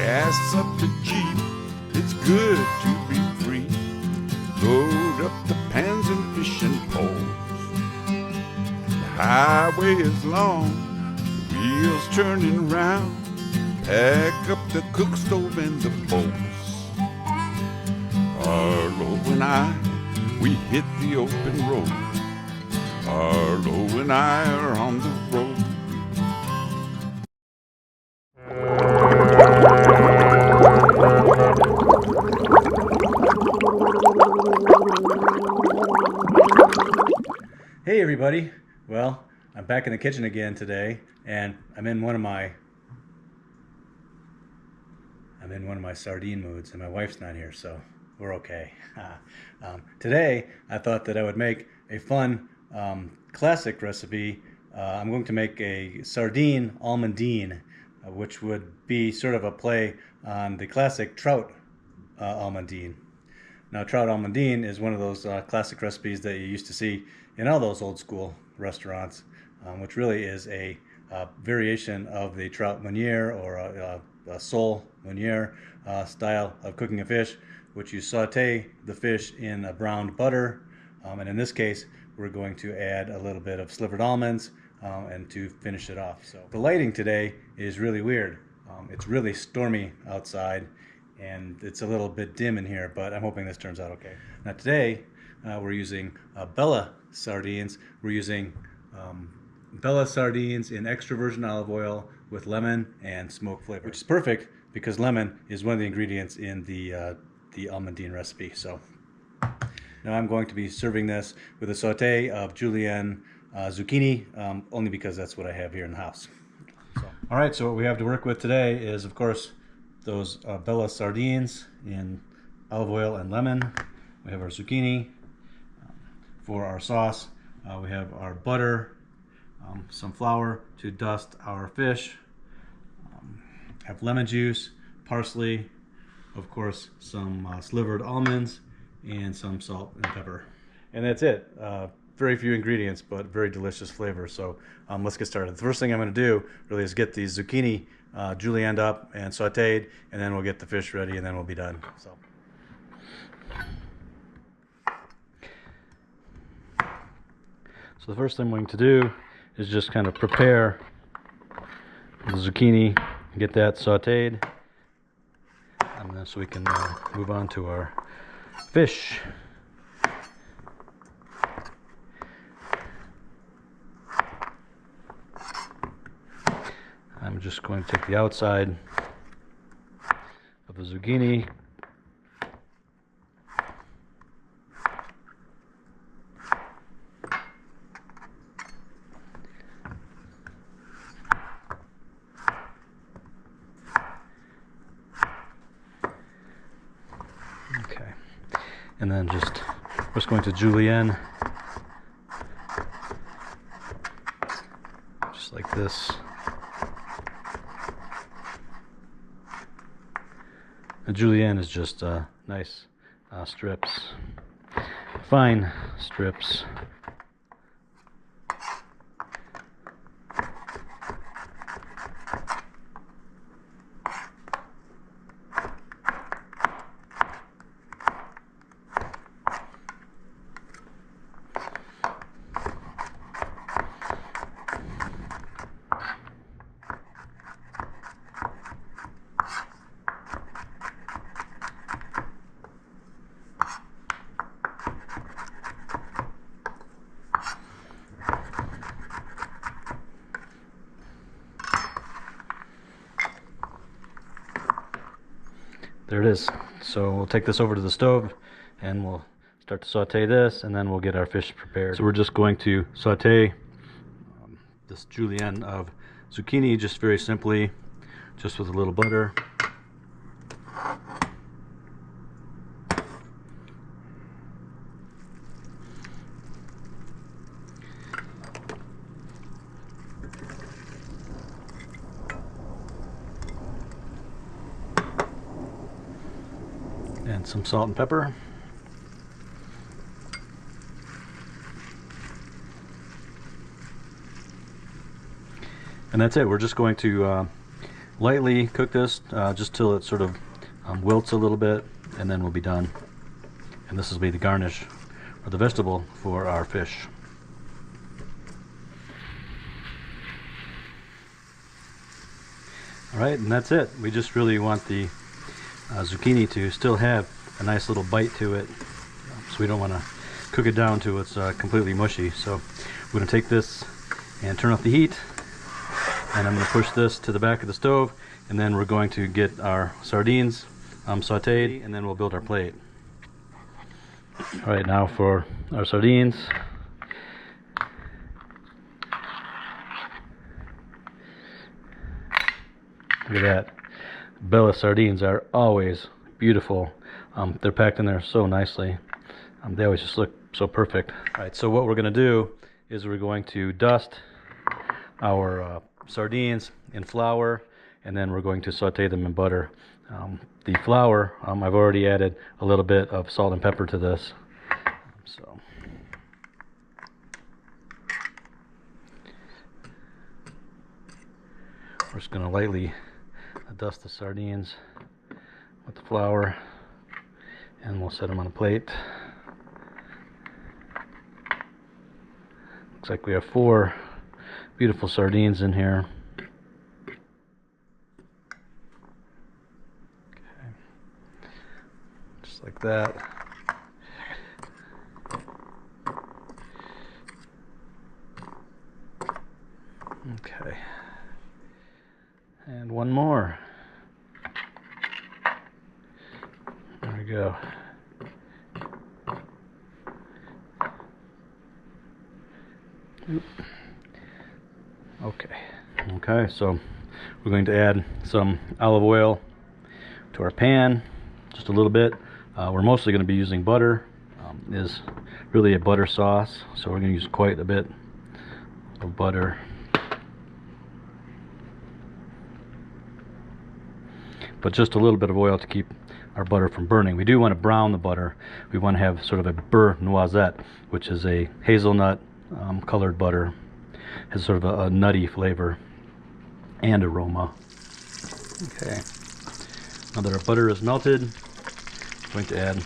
gas up the Jeep, it's good to be free. Load up the pans and fishing poles. The highway is long, the wheels turning round. Pack up the cook stove and the bowls. Arlo and I, we hit the open road. Arlo and I are on the road. Hey everybody! Well, I'm back in the kitchen again today, and I'm in one of my sardine moods, and my wife's not here, so we're okay. Today, I thought that I would make a fun classic recipe. I'm going to make a Sardine Almondine, which would be sort of a play on the classic trout almondine. Now, trout almondine is one of those classic recipes that you used to see in all those old school restaurants, which really is a variation of the trout meuniere or a sole meuniere style of cooking a fish, which you saute the fish in a browned butter, and in this case we're going to add a little bit of slivered almonds and to finish it off. So the lighting today is really weird. It's really stormy outside and it's a little bit dim in here, but I'm hoping this turns out okay. Now today we're using Bella sardines. We're using Bella sardines in extra virgin olive oil with lemon and smoke flavor, which is perfect because lemon is one of the ingredients in the almondine recipe. So now I'm going to be serving this with a saute of julienne zucchini, only because that's what I have here in the house. So. All right, so what we have to work with today is, of course, those Bella sardines in olive oil and lemon. We have our zucchini. For our sauce, we have our butter, some flour to dust our fish, have lemon juice, parsley, of course some slivered almonds, and some salt and pepper. And that's it. Very few ingredients, but very delicious flavor. So let's get started. The first thing I'm going to do really is get these zucchini julienned up and sauteed, and then we'll get the fish ready, and then we'll be done. So the first thing I'm going to do is just kind of prepare the zucchini, get that sauteed, and then so we can move on to our fish. I'm just going to take the outside of the zucchini, and then just going to julienne, just like this. The julienne is just nice strips, fine strips. There it is. So we'll take this over to the stove and we'll start to saute this, and then we'll get our fish prepared. So we're just going to saute this julienne of zucchini just very simply, just with a little butter. And some salt and pepper. And that's it. We're just going to lightly cook this just till it sort of wilts a little bit, and then we'll be done. And this will be the garnish or the vegetable for our fish. Alright, and that's it. We just really want the zucchini to still have a nice little bite to it, so we don't want to cook it down to it's completely mushy. So we're going to take this and turn off the heat, and I'm going to push this to the back of the stove, and then we're going to get our sardines sauteed, and then we'll build our plate. Alright, now for our sardines. Look at that. Bella sardines are always beautiful. They're packed in there so nicely. They always just look so perfect. Alright, so what we're going to do is we're going to dust our sardines in flour, and then we're going to saute them in butter. The flour, I've already added a little bit of salt and pepper to this. So we're just going to lightly dust the sardines with the flour, and we'll set them on a plate. Looks like we have 4 beautiful sardines in here. Okay. Just like that. Okay. And one more. There we go. Oop. Okay, so we're going to add some olive oil to our pan, just a little bit. We're mostly going to be using butter. Is really a butter sauce, so we're going to use quite a bit of butter. But just a little bit of oil to keep our butter from burning. We do want to brown the butter. We want to have sort of a beurre noisette, which is a hazelnut colored butter. Has sort of a nutty flavor and aroma. Okay, now that our butter is melted, I'm going to add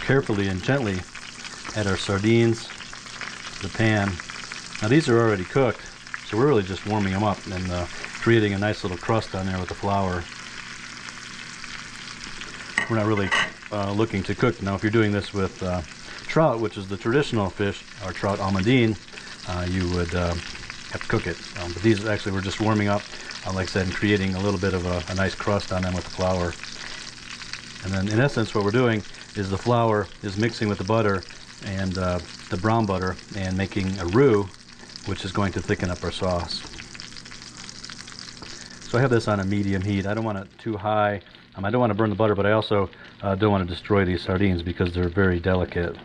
carefully and gently add our sardines to the pan. Now these are already cooked, so we're really just warming them up and creating a nice little crust on there with the flour. We're not really looking to cook. Now if you're doing this with trout, which is the traditional fish, or trout almondine, you would have to cook it. But these actually we're just warming up, like I said, and creating a little bit of a nice crust on them with the flour. And then in essence what we're doing is the flour is mixing with the butter and the brown butter and making a roux, which is going to thicken up our sauce. So I have this on a medium heat. I don't want it too high. I don't want to burn the butter, but I also don't want to destroy these sardines because they're very delicate.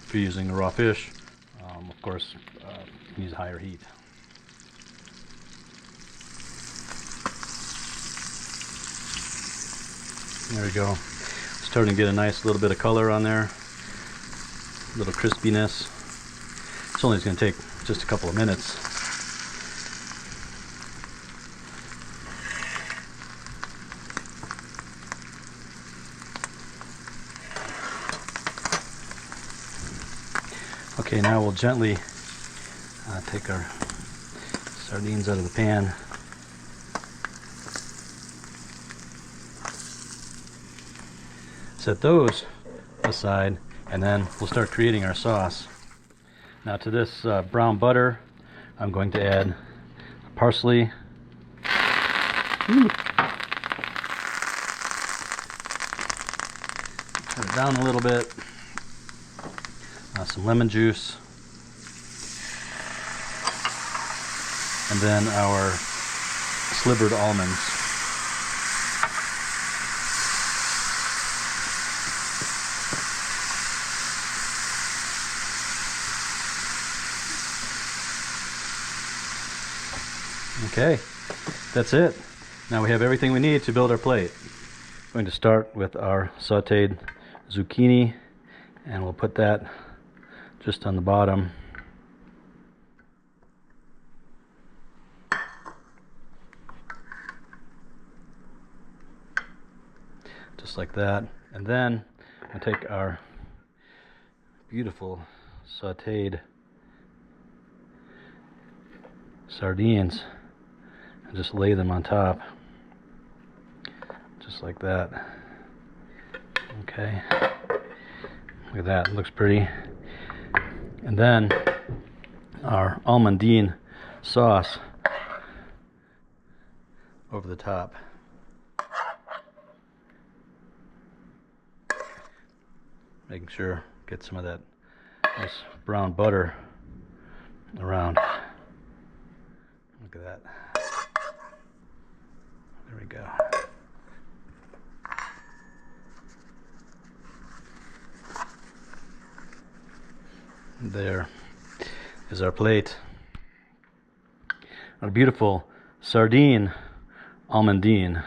If you're using a raw fish, of course, you use higher heat. There we go. Starting to get a nice little bit of color on there, a little crispiness. It's only going to take just a couple of minutes. Okay, now we'll gently take our sardines out of the pan. Set those aside, and then we'll start creating our sauce. Now to this brown butter, I'm going to add parsley. Turn it down a little bit. Some lemon juice, and then our slivered almonds. Okay, that's it. Now we have everything we need to build our plate. I'm going to start with our sauteed zucchini, and we'll put that just on the bottom. just like that. And then I take our beautiful sauteed sardines and just lay them on top, just like that. Okay, look at that, it looks pretty. And then our almondine sauce over the top. Making sure get some of that nice brown butter around. Look at that. There we go. There is our plate. Our beautiful Sardine Almondine.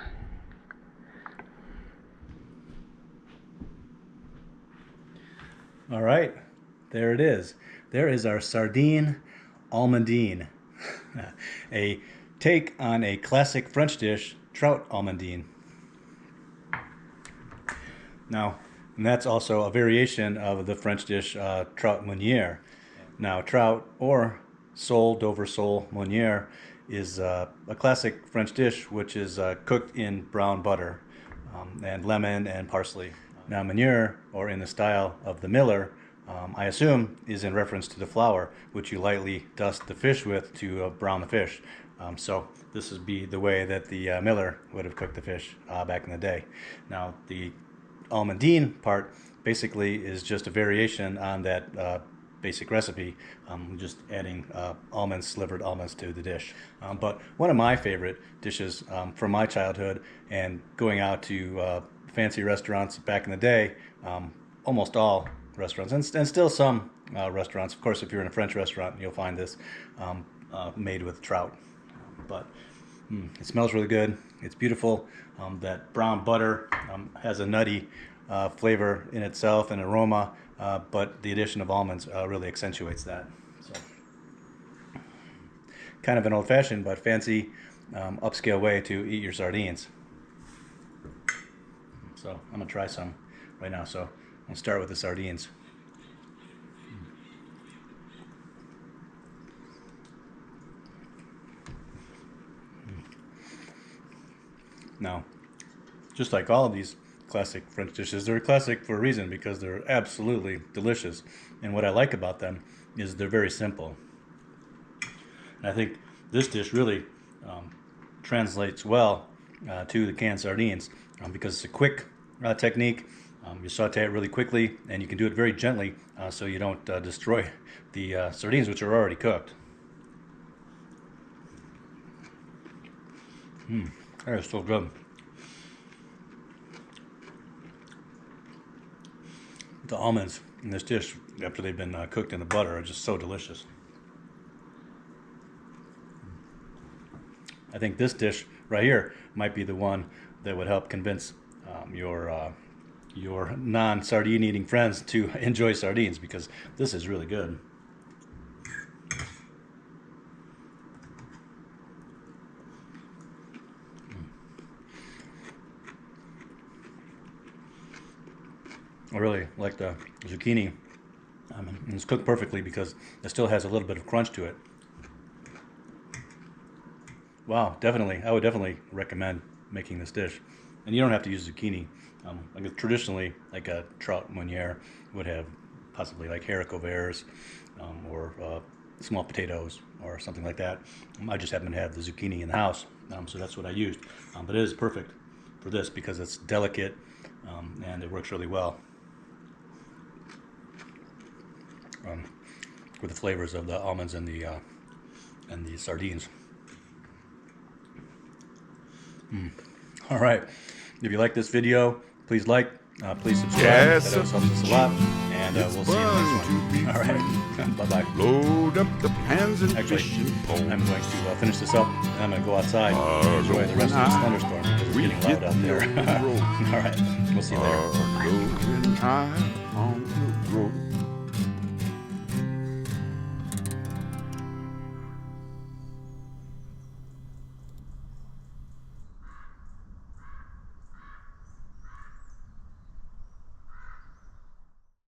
All right, there it is. There is our Sardine Almondine, a take on a classic French dish, trout almondine. Now, and that's also a variation of the French dish trout meunière. Now, trout or sole, Dover sole meunière is a classic French dish which is cooked in brown butter and lemon and parsley. Now, meunière, or in the style of the miller, I assume is in reference to the flour, which you lightly dust the fish with to brown the fish. So this would be the way that the miller would have cooked the fish back in the day. Now, the almondine part basically is just a variation on that basic recipe, just adding almonds, slivered almonds to the dish. But one of my favorite dishes from my childhood and going out to fancy restaurants back in the day, almost all restaurants, and still some restaurants. Of course, if you're in a French restaurant, you'll find this made with trout. But it smells really good. It's beautiful. That brown butter has a nutty flavor in itself and aroma, but the addition of almonds really accentuates that. So, kind of an old-fashioned but fancy upscale way to eat your sardines. So I'm gonna try some right now. So I'll start with the sardines. Now, just like all of these classic French dishes, they're classic for a reason, because they're absolutely delicious. And what I like about them is they're very simple. And I think this dish really translates well to the canned sardines because it's a quick technique. You saute it really quickly, and you can do it very gently so you don't destroy the sardines, which are already cooked. That is so good. The almonds in this dish, after they've been cooked in the butter, are just so delicious. I think this dish right here might be the one that would help convince your non-sardine eating friends to enjoy sardines, because this is really good. I really like the zucchini. It's cooked perfectly because it still has a little bit of crunch to it. Wow, definitely. I would definitely recommend making this dish. And you don't have to use zucchini. Like traditionally, like a trout meunière would have possibly like haricot verts or small potatoes or something like that. I just happen to have the zucchini in the house, so that's what I used. But it is perfect for this because it's delicate and it works really well with the flavors of the almonds and the sardines. All right, if you like this video, please like, please subscribe. Yes, that helps us a lot, and we'll see you in the next one. All right, bye-bye. Load up the pans and Actually, fishing poles. I'm going to finish this up, and I'm going to go outside and enjoy the rest of this thunderstorm because it's getting loud out there. All right, we'll see you later. Arlo and I on the road.